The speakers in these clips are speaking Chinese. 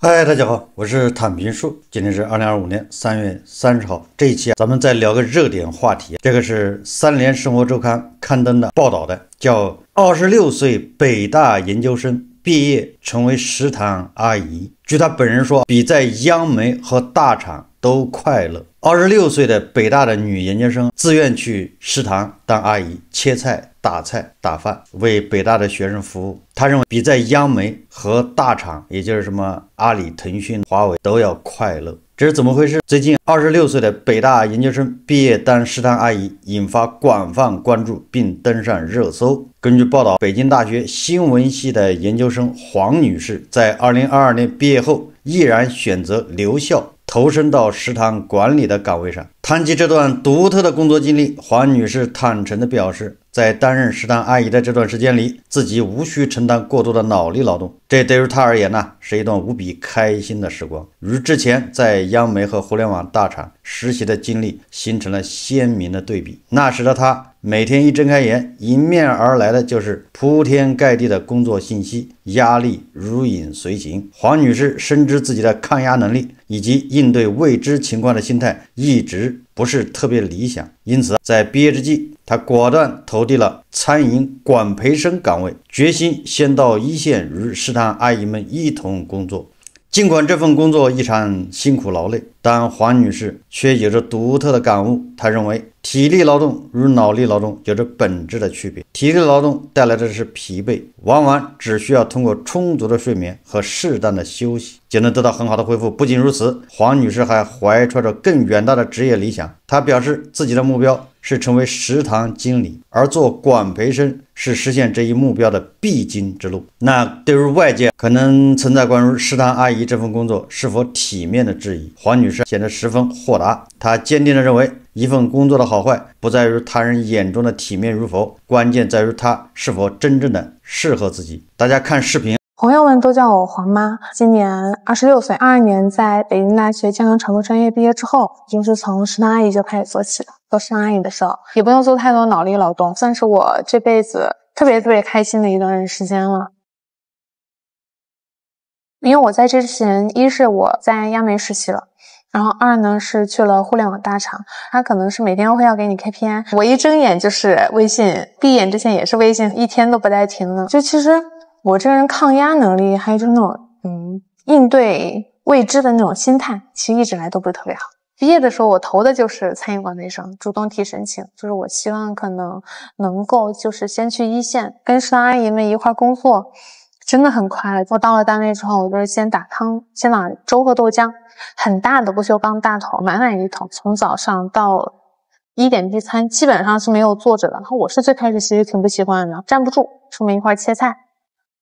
嗨，大家好，我是坦平树。今天是2025年3月30号。这一期咱们再聊个热点话题。这个是三联生活周刊刊登的报道的，叫26岁北大研究生毕业成为食堂阿姨。据他本人说，比在央媒和大厂都快乐。26岁的北大的女研究生自愿去食堂当阿姨，切菜、打菜、打饭，为北大的学生服务。他认为比在央媒和大厂，也就是什么阿里、腾讯、华为都要快乐。这是怎么回事？最近26岁的北大研究生毕业当食堂阿姨，引发广泛关注并登上热搜。根据报道，北京大学新闻系的研究生黄女士在2022年毕业后，毅然选择留校，投身到食堂管理的岗位上。谈及这段独特的工作经历，黄女士坦诚地表示，在担任食堂阿姨的这段时间里，自己无需承担过多的脑力劳动，这对于她而言呢，是一段无比开心的时光。与之前在央媒和互联网大厂实习的经历形成了鲜明的对比。那时的她每天一睁开眼，迎面而来的就是铺天盖地的工作信息，压力如影随形。黄女士深知自己的抗压能力以及应对未知情况的心态一直不是特别理想，因此在毕业之际，她果断投递了餐饮管培生岗位，决心先到一线与食堂阿姨们一同工作。尽管这份工作异常辛苦劳累，但黄女士却有着独特的感悟。她认为体力劳动与脑力劳动有着本质的区别，体力劳动带来的是疲惫，往往只需要通过充足的睡眠和适当的休息就能得到很好的恢复。不仅如此，黄女士还怀揣着更远大的职业理想。她表示自己的目标是成为食堂经理，而做管培生是实现这一目标的必经之路。那对于外界可能存在关于食堂阿姨这份工作是否体面的质疑，黄女士显得十分豁达。她坚定地认为，一份工作的好坏不在于他人眼中的体面与否，关键在于它是否真正的适合自己。大家看视频。朋友们都叫我黄妈，今年26岁，22年在北京大学健康传播专业毕业之后，就是从食堂阿姨就开始做起的。做食堂阿姨的时候，也不用做太多脑力劳动，算是我这辈子特别开心的一段时间了。因为我在这之前，一是我在央媒实习了，然后二呢是去了互联网大厂，他可能是每天会要给你 KPI， 我一睁眼就是微信，闭眼之前也是微信，一天都不带停的。就其实我这个人抗压能力，还有就是那种应对未知的那种心态，其实一直来都不是特别好。毕业的时候我投的就是餐饮管培生，主动提申请，就是我希望可能够就是先去一线，跟食堂阿姨们一块工作，真的很快乐。我到了单位之后，我就是先打汤，先打粥和豆浆，很大的不锈钢大桶，满一桶，从早上到1点闭餐，基本上是没有坐着的。然后我是最开始其实挺不习惯的，站不住，我们一块切菜，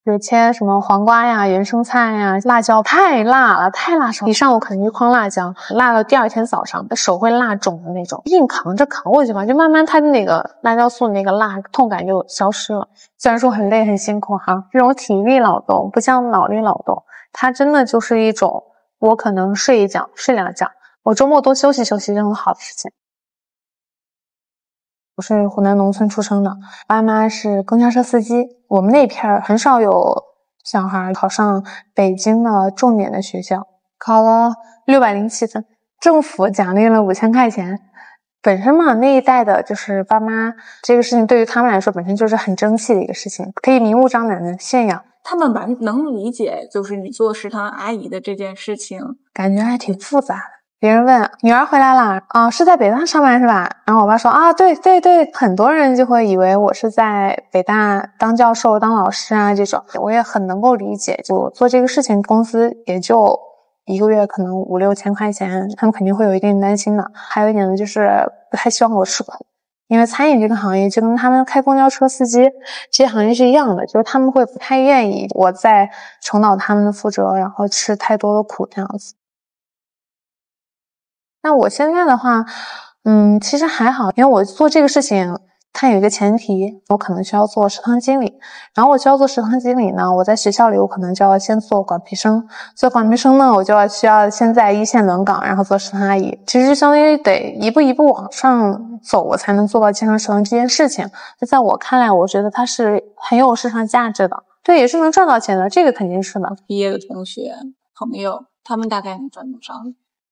就切什么黄瓜呀、原生菜呀、辣椒，太辣了，太辣手，一上午可能一筐辣椒，辣到第二天早上手会辣肿的那种，硬扛着过去吧，就慢慢它的那个辣椒素那个辣痛感就消失了。虽然说很累很辛苦哈，这种体力劳动不像脑力劳动，它真的就是一种我可能睡一觉睡2觉，我周末多休息休息，这种好的事情。我是湖南农村出生的，爸妈是公交车司机，我们那片很少有小孩考上北京的重点的学校，考了607分，政府奖励了5000块钱。本身嘛，那一代的就是爸妈，这个事情对于他们来说本身就是很争气的一个事情，可以明目张胆的炫耀。他们能理解就是你做食堂阿姨的这件事情，感觉还挺复杂的。别人问女儿回来了啊，是在北大上班是吧？然后我爸说啊，对，很多人就会以为我是在北大当教授、当老师啊这种，我也很能够理解。就我做这个事情，工资也就一个月可能5、6千块钱，他们肯定会有一定担心的。还有一点呢，就是不太希望我吃苦，因为餐饮这个行业就跟他们开公交车司机这些行业是一样的，就是他们会不太愿意我在重蹈他们的覆辙，然后吃太多的苦这样子。那我现在的话，其实还好，因为我做这个事情，它有一个前提，我可能需要做食堂经理。然后我需要做食堂经理呢，我在学校里我可能就要先做管培生，做管培生呢，我就需要先在一线轮岗，然后做食堂阿姨。其实就相当于得一步一步往上走，我才能做到健康食堂这件事情。就在我看来，我觉得它是很有市场价值的，对，也是能赚到钱的，这个肯定是的。毕业的同学朋友，他们大概能赚多少？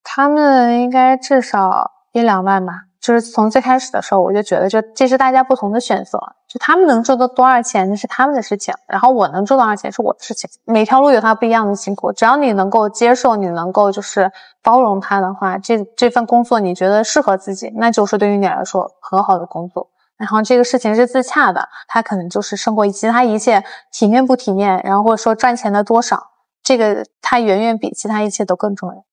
他们应该至少1-2万吧。就是从最开始的时候，我就觉得这是大家不同的选择，就他们能赚到多少钱那是他们的事情，然后我能赚多少钱是我的事情。每条路有它不一样的辛苦，只要你能够接受，你能够就是包容它的话，这份工作你觉得适合自己，那就是对于你来说很好的工作。然后这个事情是自洽的，它可能就是胜过其他一切，体面不体面，然后或者说赚钱的多少，这个它远远比其他一切都更重要。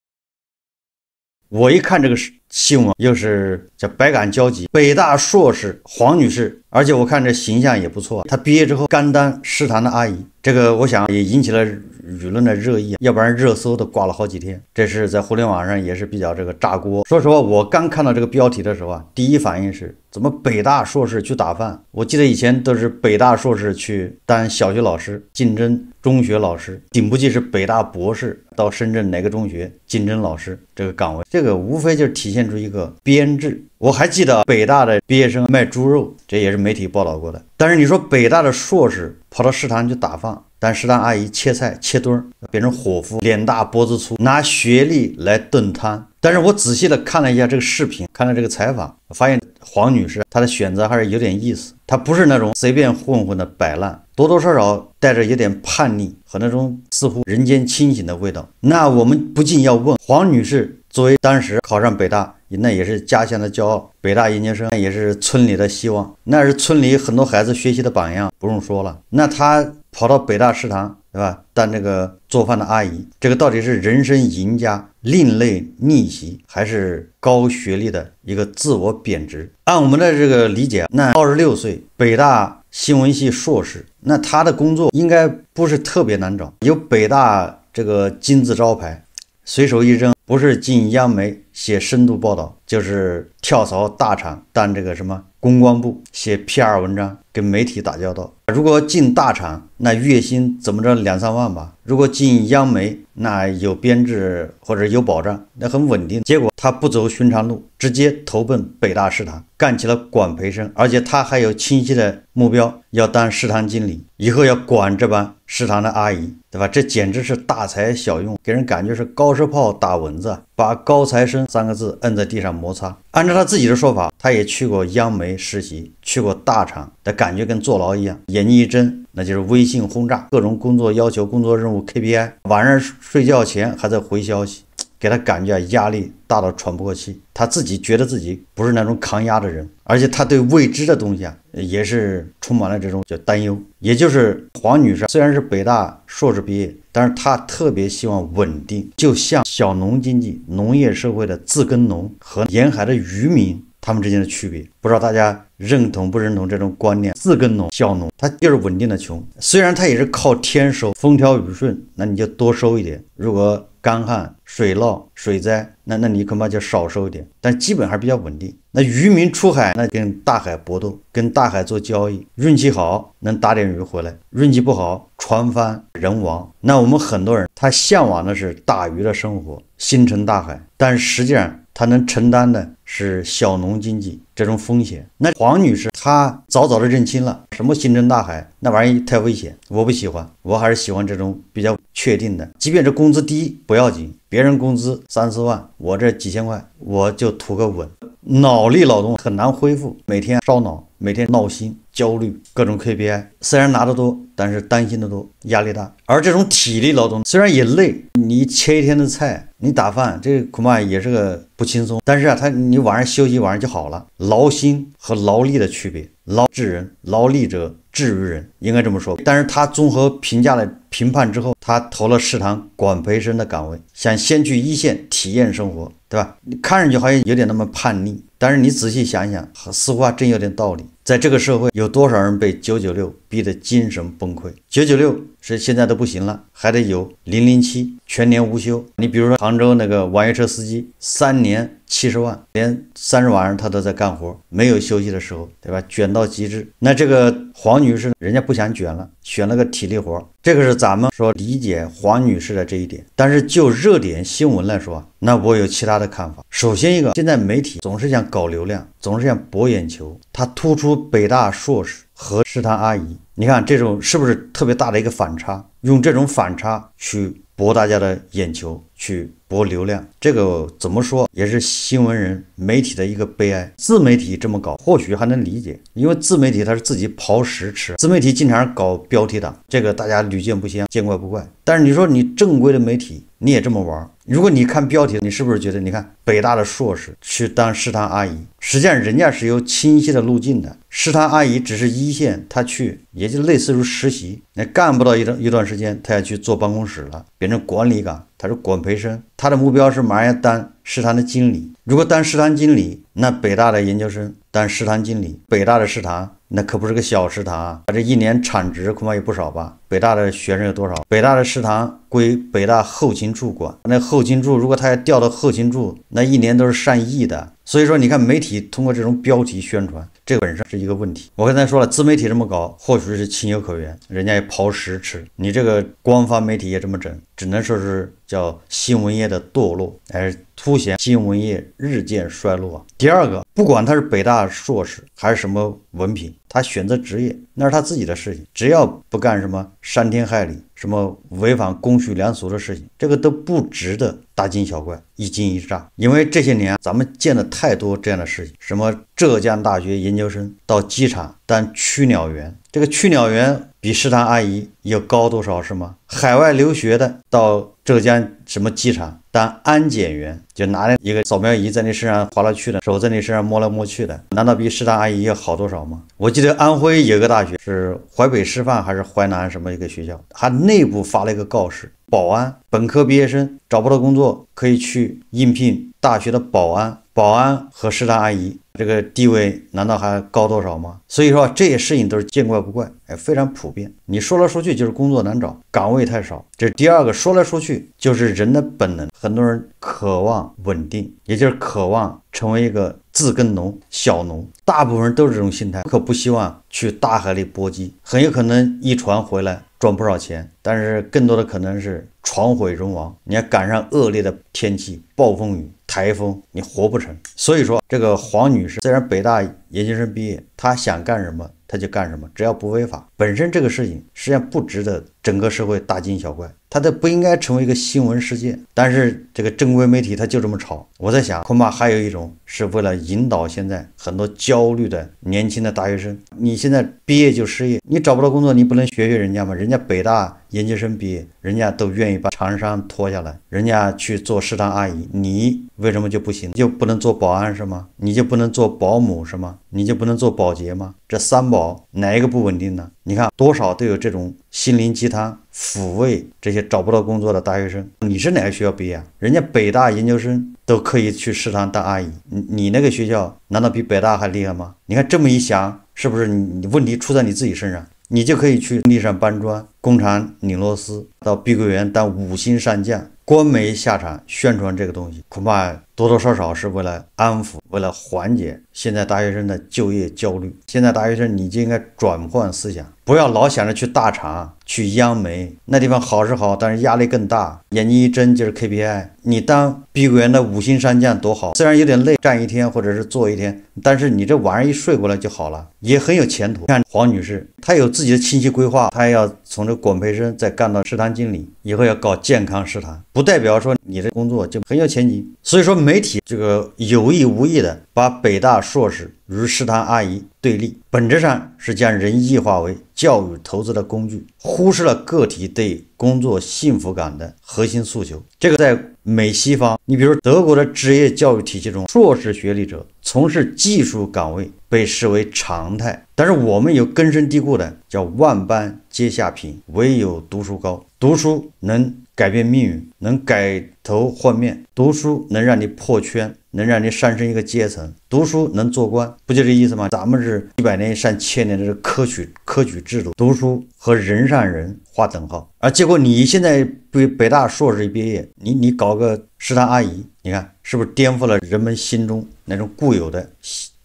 我一看这个新闻，又是叫百感交集。北大硕士黄女士，而且我看这形象也不错，她毕业之后甘当食堂的阿姨，这个我想也引起了舆论的热议，要不然热搜都挂了好几天。这是在互联网上也是比较这个炸锅。说实话，我刚看到这个标题的时候啊，第一反应是怎么北大硕士去打饭？我记得以前都是北大硕士去当小学老师，竞争中学老师，顶不济是北大博士到深圳哪个中学竞争老师这个岗位，这个无非就是体现出一个编制。我还记得北大的毕业生卖猪肉，这也是媒体报道过的。但是你说北大的硕士跑到食堂去打饭，但食堂阿姨切菜切墩变成伙夫，脸大脖子粗，拿学历来炖汤。但是我仔细的看了一下这个视频，看了这个采访，发现黄女士她的选择还是有点意思，她不是那种随便混混的摆烂，多多少少带着有点叛逆和那种似乎人间清醒的味道。那我们不禁要问，黄女士作为当时考上北大，那也是家乡的骄傲，北大研究生也是村里的希望，那是村里很多孩子学习的榜样，不用说了。那她跑到北大食堂，对吧？当这个做饭的阿姨，这个到底是人生赢家、另类逆袭，还是高学历的一个自我贬值？按我们的这个理解，那26岁北大新闻系硕士，那他的工作应该不是特别难找，有北大这个金字招牌，随手一扔，不是进央媒写深度报道，就是跳槽大厂当这个什么公关部写 PR 文章，跟媒体打交道。如果进大厂，那月薪怎么着2-3万吧。如果进央媒，那有编制或者有保障，那很稳定。结果他不走寻常路，直接投奔北大食堂，干起了管培生，而且他还有清晰的目标，要当食堂经理，以后要管这帮食堂的阿姨，对吧？这简直是大材小用，给人感觉是高射炮打蚊子，把高材生3个字摁在地上摩擦。按照他自己的说法，他也去过央媒实习，去过大厂，的感觉跟坐牢一样，眼睛一睁，那就是微信轰炸，各种工作要求、工作任务 KPI， 晚上睡觉前还在回消息，给他感觉压力大到喘不过气。他自己觉得自己不是那种抗压的人，而且他对未知的东西也是充满了这种叫担忧。也就是黄女士虽然是北大硕士毕业，但是她特别希望稳定，就像小农经济、农业社会的自耕农和沿海的渔民他们之间的区别。不知道大家认同不认同这种观念？自耕农、小农，他就是稳定的穷，虽然他也是靠天收，风调雨顺，那你就多收一点；如果干旱、水涝、水灾，那你恐怕就少收一点，但基本还是比较稳定。那渔民出海，那跟大海搏斗，跟大海做交易，运气好能打点鱼回来，运气不好船翻人亡。那我们很多人他向往的是打鱼的生活，星辰大海，但是实际上他能承担的是小农经济这种风险。那黄女士她早早的认清了什么星辰大海，那玩意太危险，我不喜欢，我还是喜欢这种比较确定的，即便这工资低不要紧，别人工资3-4万，我这几千块我就图个稳。脑力劳动很难恢复，每天烧脑，每天闹心焦虑，各种 KPI， 虽然拿得多，但是担心的多，压力大。而这种体力劳动虽然也累，你切一天的菜，你打饭，这恐怕也是个不轻松，但是你晚上休息，晚上就好了。劳心和劳力的区别，劳治人，劳力者治于人，应该这么说。但是他综合评价了评判之后，他投了食堂管培生的岗位，想先去一线体验生活，对吧？你看上去好像有点那么叛逆，但是你仔细想想，似乎还真有点道理。在这个社会，有多少人被996逼得精神崩溃？996是现在都不行了，还得有007全年无休。你比如说杭州那个网约车司机，3年70万，连30晚上他都在干活，没有休息的时候，对吧？卷到极致。那这个黄女士人家不想卷了，选了个体力活，这个是咱们说理解黄女士的这一点。但是就热点新闻来说，那我有其他的看法。首先一个，现在媒体总是想搞流量，总是想博眼球，它突出北大硕士和食堂阿姨，你看这种是不是特别大的一个反差？用这种反差去博大家的眼球，去博流量。这个怎么说也是新闻人媒体的一个悲哀。自媒体这么搞或许还能理解，因为自媒体它是自己刨食吃，自媒体经常搞标题党，这个大家屡见不鲜，见怪不怪。但是你说你正规的媒体你也这么玩，如果你看标题，你是不是觉得你看北大的硕士去当食堂阿姨，实际上人家是有清晰的路径的。食堂阿姨只是一线，她去也就类似于实习，那干不到一段时间，她要去坐办公室了，变成管理岗，她是管培生，她的目标是马上要当食堂的经理。如果当食堂经理，那北大的研究生当食堂经理，北大的食堂那可不是个小食堂啊，这一年产值恐怕也不少吧。北大的学生有多少？北大的食堂归北大后勤处管，那后勤处如果他要调到后勤处，那一年都是上亿的。所以说你看媒体通过这种标题宣传，这个本身是一个问题。我刚才说了，自媒体这么搞或许是情有可原，人家也刨食吃，你这个官方媒体也这么整，只能说是叫新闻业的堕落，还是凸显新闻业日渐衰落。第二个，不管他是北大硕士还是什么文凭，他选择职业那是他自己的事情，只要不干什么伤天害理、什么违反公序良俗的事情，这个都不值得大惊小怪、一惊一乍。因为这些年咱们见了太多这样的事情，什么浙江大学研究生到机场当驱鸟员，这个驱鸟员比食堂阿姨要高多少是吗？海外留学的到浙江什么机场当安检员，就拿一个扫描仪在你身上划来去的，手在你身上摸来摸去的，难道比食堂阿姨要好多少吗？我记得安徽有个大学是淮北师范还是淮南什么一个学校，它内部发了一个告示，保安本科毕业生找不到工作可以去应聘大学的保安，保安和食堂阿姨这个地位难道还高多少吗？所以说这些事情都是见怪不怪，非常普遍。你说来说去就是工作难找，岗位太少，这是第二个。说来说去就是人的本能，很多人渴望稳定，也就是渴望成为一个自耕农、小农，大部分人都是这种心态，可不希望去大海里搏击，很有可能一船回来赚不少钱，但是更多的可能是船毁人亡，你要赶上恶劣的天气、暴风雨、台风，你活不成。所以说这个黄女士虽然北大研究生毕业，她想干什么她就干什么，只要不违法，本身这个事情实际上不值得整个社会大惊小怪，它都不应该成为一个新闻事件。但是这个正规媒体它就这么炒，我在想恐怕还有一种是为了引导现在很多焦虑的年轻的大学生，你现在毕业就失业，你找不到工作，你不能学人家吗？人家北大研究生毕业，人家都愿意把长衫脱下来，人家去做食堂阿姨，你为什么就不行？就不能做保安是吗？你就不能做保姆是吗？你就不能做保洁吗？这三宝哪一个不稳定呢？你看多少都有这种心灵鸡汤抚慰这些找不到工作的大学生。你是哪个学校毕业啊？人家北大研究生都可以去食堂当阿姨，你那个学校难道比北大还厉害吗？你看这么一想，是不是你问题出在你自己身上？你就可以去工地上搬砖，工厂拧螺丝，到碧桂园当5星上将，官媒下场宣传这个东西，恐怕多多少少是为了安抚，为了缓解现在大学生的就业焦虑。现在大学生你就应该转换思想，不要老想着去大厂、去央媒，那地方好是好，但是压力更大，眼睛一睁就是 KPI。你当碧桂园的5星上将多好，虽然有点累，站一天或者是坐一天，但是你这晚上一睡过来就好了，也很有前途。看黄女士，她有自己的清晰规划，她要从这管培生再干到食堂经理，以后要搞健康食堂，不代表说你的工作就很有前景。所以说媒体这个有意无意的把北大硕士与食堂阿姨对立，本质上是将人异化为教育投资的工具，忽视了个体对工作幸福感的核心诉求。这个在美西方，你比如德国的职业教育体系中，硕士学历者从事技术岗位被视为常态，但是我们有根深蒂固的叫万般皆下品，唯有读书高。读书能改变命运，能改头换面，读书能让你破圈，能让你上升一个阶层，读书能做官，不就这意思吗？咱们是100年上1000年的科举制度，读书和人上人划等号，而结果你现在北大硕士一毕业，你搞个食堂阿姨，你看是不是颠覆了人们心中那种固有的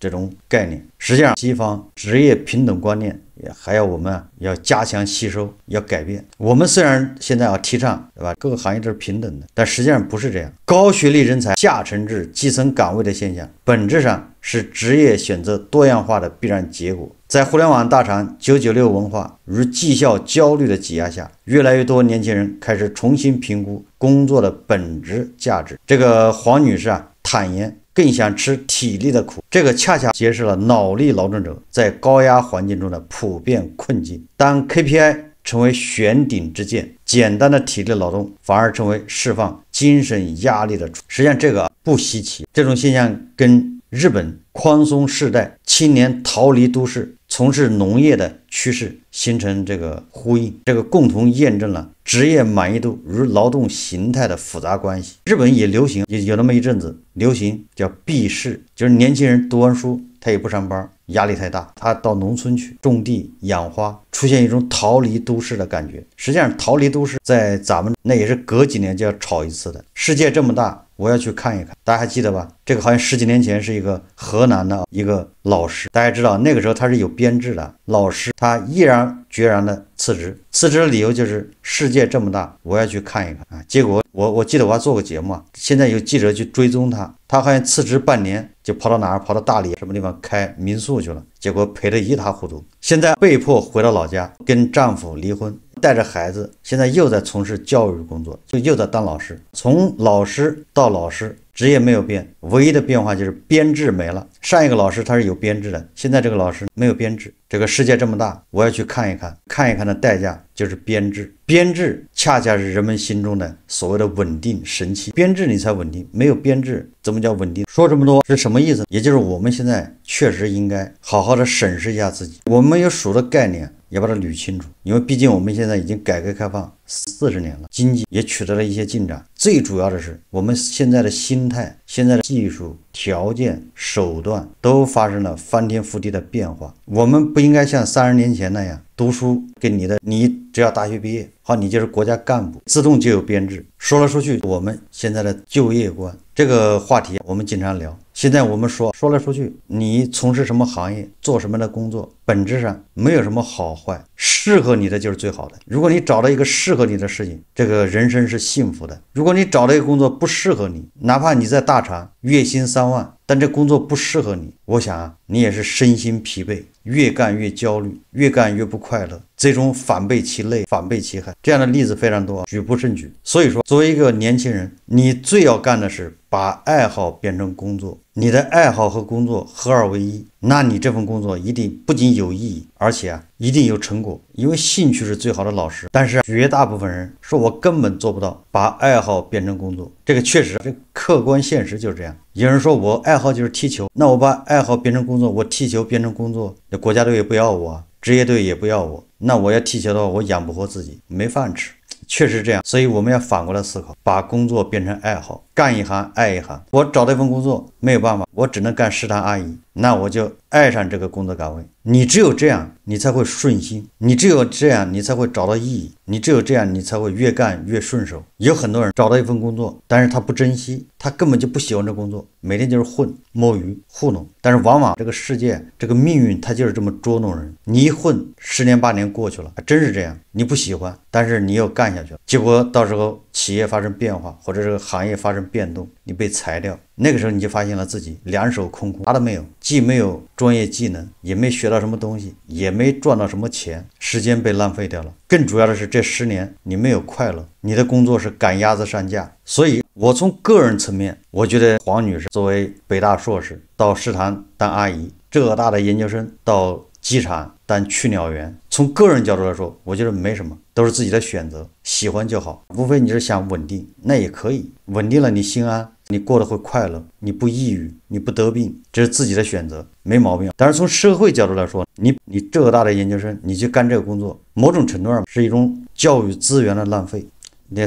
这种概念？实际上西方职业平等观念还要我们要加强吸收，要改变。我们虽然现在要提倡，对吧，各个行业都是平等的，但实际上不是这样。高学历人才下沉至基层岗位的现象，本质上是职业选择多样化的必然结果。在互联网大厂996文化与绩效焦虑的挤压下，越来越多年轻人开始重新评估工作的本质价值。这个黄女士坦言更想吃体力的苦，这个恰恰揭示了脑力劳动者在高压环境中的普遍困境。当 KPI 成为悬顶之剑，简单的体力劳动反而成为释放精神压力的处。实际上这个不稀奇，这种现象跟日本宽松世代青年逃离都市从事农业的趋势形成这个呼应，这个共同验证了职业满意度与劳动形态的复杂关系。日本也流行，有那么一阵子流行叫避世，就是年轻人读完书他也不上班，压力太大，他到农村去种地养花，出现一种逃离都市的感觉。实际上逃离都市在咱们那也是隔几年就要炒一次的。世界这么大，我要去看一看，大家还记得吧？这个好像10几年前是一个河南的一个老师，大家知道那个时候他是有编制的，老师他毅然决然的辞职的理由就是世界这么大，我要去看一看结果我记得我还做过节目现在有记者去追踪他好像辞职半年就跑到哪儿，跑到大理什么地方开民宿去了，结果赔得一塌糊涂，现在被迫回到老家，跟丈夫离婚，带着孩子，现在又在从事教育工作，又在当老师。从老师到老师，职业没有变，唯一的变化就是编制没了。上一个老师他是有编制的，现在这个老师没有编制。这个世界这么大，我要去看一看，看一看的代价就是编制。编制恰恰是人们心中的所谓的稳定神器，编制你才稳定，没有编制怎么叫稳定？说这么多是什么意思？也就是我们现在确实应该好好的审视一下自己，我们有数的概念也把它捋清楚，因为毕竟我们现在已经改革开放40年了，经济也取得了一些进展，最主要的是我们现在的心态、现在的技术条件、手段都发生了翻天覆地的变化。我们不应该像30年前那样读书跟你只要大学毕业好，你就是国家干部，自动就有编制。说来说去，我们现在的就业观这个话题我们经常聊，现在我们说来说去，你从事什么行业，做什么的工作，本质上没有什么好坏，适合你的就是最好的。如果你找到一个适合你的事情，这个人生是幸福的。如果你找到一个工作不适合你，哪怕你在大厂月薪3万，但这工作不适合你，我想你也是身心疲惫，越干越焦虑，越干越不快乐，最终反被其累，反被其害。这样的例子非常多，举不胜举。所以说作为一个年轻人，你最要干的是把爱好变成工作，你的爱好和工作合二为一，那你这份工作一定不仅有意义，而且一定有成果。因为兴趣是最好的老师，但是绝大部分人说我根本做不到把爱好变成工作，这个确实，这客观现实就是这样。有人说我爱好就是踢球，那我把爱好变成工作，我踢球变成工作，那国家队也不要我，职业队也不要我，那我要踢球的话，我养不活自己，没饭吃。确实这样，所以我们要反过来思考，把工作变成爱好，干一行爱一行。我找到一份工作没有办法，我只能干食堂阿姨，那我就爱上这个工作岗位。你只有这样你才会顺心，你只有这样你才会找到意义，你只有这样你才会越干越顺手。有很多人找到一份工作，但是他不珍惜，他根本就不喜欢这工作，每天就是混摸鱼糊弄。但是往往这个世界这个命运它就是这么捉弄人，你一混10年8年过去了，还真是这样，你不喜欢，但是你又干下去了，结果到时候企业发生变化，或者这个行业发生变动，你被裁掉，那个时候你就发现了自己两手空空，啥都没有，既没有专业技能，也没学到什么东西，也没赚到什么钱，时间被浪费掉了。更主要的是这10年你没有快乐，你的工作是赶鸭子上架。所以我从个人层面，我觉得黄女士作为北大硕士到食堂当阿姨，浙大的研究生到机场当去鸟员，从个人角度来说，我觉得没什么，都是自己的选择，喜欢就好。无非你是想稳定，那也可以，稳定了你心安，你过得会快乐，你不抑郁，你不得病，这是自己的选择，没毛病。但是从社会角度来说，你浙大的研究生，你去干这个工作，某种程度上是一种教育资源的浪费。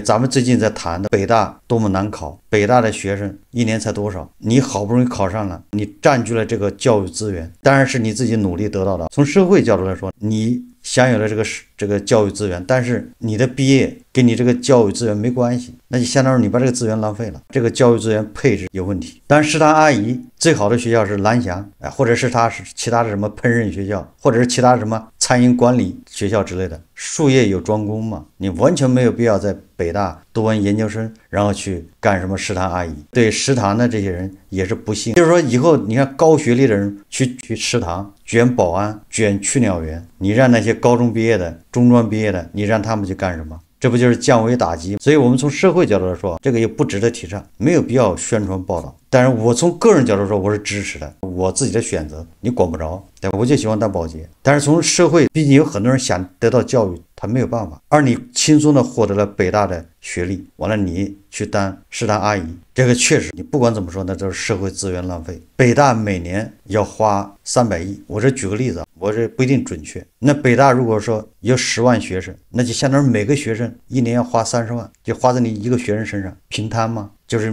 咱们最近在谈的北大多么难考，北大的学生1年才多少，你好不容易考上了，你占据了这个教育资源，当然是你自己努力得到的。从社会角度来说，你享有了这个教育资源，但是你的毕业跟你这个教育资源没关系，那就相当于你把这个资源浪费了，这个教育资源配置有问题。当然食堂阿姨最好的学校是蓝翔，或者是其他的什么烹饪学校，或者是其他什么餐饮管理学校之类的，术业有专攻嘛，你完全没有必要在北大读完研究生，然后去干什么食堂阿姨。对食堂的这些人也是不幸，就是说以后你看高学历的人去食堂卷保安、卷去鸟员，你让那些高中毕业的、中专毕业的，你让他们去干什么？这不就是降维打击？所以我们从社会角度来说，这个也不值得提倡，没有必要宣传报道。但是我从个人角度说，我是支持的，我自己的选择你管不着，对吧？我就喜欢当保洁。但是从社会，毕竟有很多人想得到教育，他没有办法，而你轻松的获得了北大的学历，完了你去当食堂阿姨，这个确实你不管怎么说，那都是社会资源浪费。北大每年要花300亿，我这举个例子啊，我这不一定准确。那北大如果说有10万学生，那就相当于每个学生一年要花30万，就花在你一个学生身上，平摊吗？就是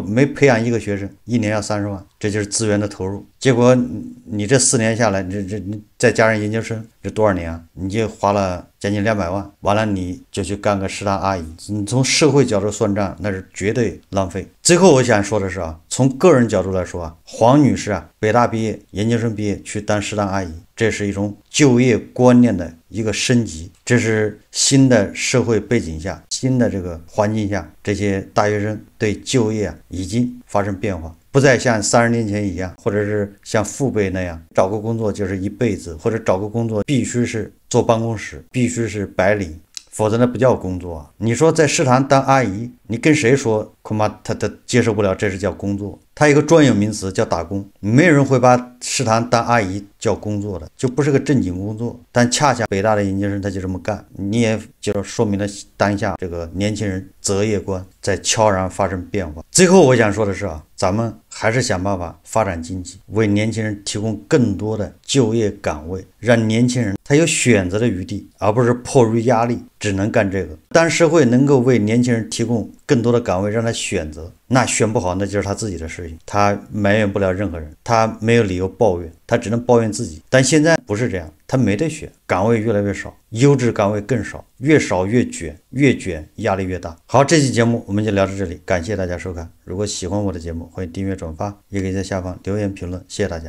没培养一个学生，一年要30万，这就是资源的投入。结果你这4年下来，你再加上研究生，这多少年啊？你就花了将近200万，完了你就去干个食堂阿姨。你从社会角度算账，那是绝对浪费。最后我想说的是啊，从个人角度来说啊，黄女士啊，北大毕业、研究生毕业去当食堂阿姨，这是一种就业观念的一个升级，这是新的社会背景下、新的这个环境下，这些大学生对就业已经发生变化，不再像30年前一样，或者是像父辈那样找个工作就是一辈子，或者找个工作必须是坐办公室，必须是白领，否则那不叫工作啊。你说在食堂当阿姨，你跟谁说，恐怕他接受不了这是叫工作。它有一个专有名词叫打工，没有人会把食堂当阿姨叫工作的，就不是个正经工作。但恰恰北大的研究生他就这么干，你也就说明了当下这个年轻人择业观在悄然发生变化。最后我想说的是啊，咱们还是想办法发展经济，为年轻人提供更多的就业岗位，让年轻人他有选择的余地，而不是迫于压力只能干这个。当社会能够为年轻人提供更多的岗位让他选择，那选不好那就是他自己的事情，他埋怨不了任何人，他没有理由抱怨，他只能抱怨自己。但现在不是这样，他没得选，岗位越来越少，优质岗位更少，越少越卷，越卷压力越大。好，这期节目我们就聊到这里，感谢大家收看。如果喜欢我的节目，欢迎订阅转发，也可以在下方留言评论，谢谢大家。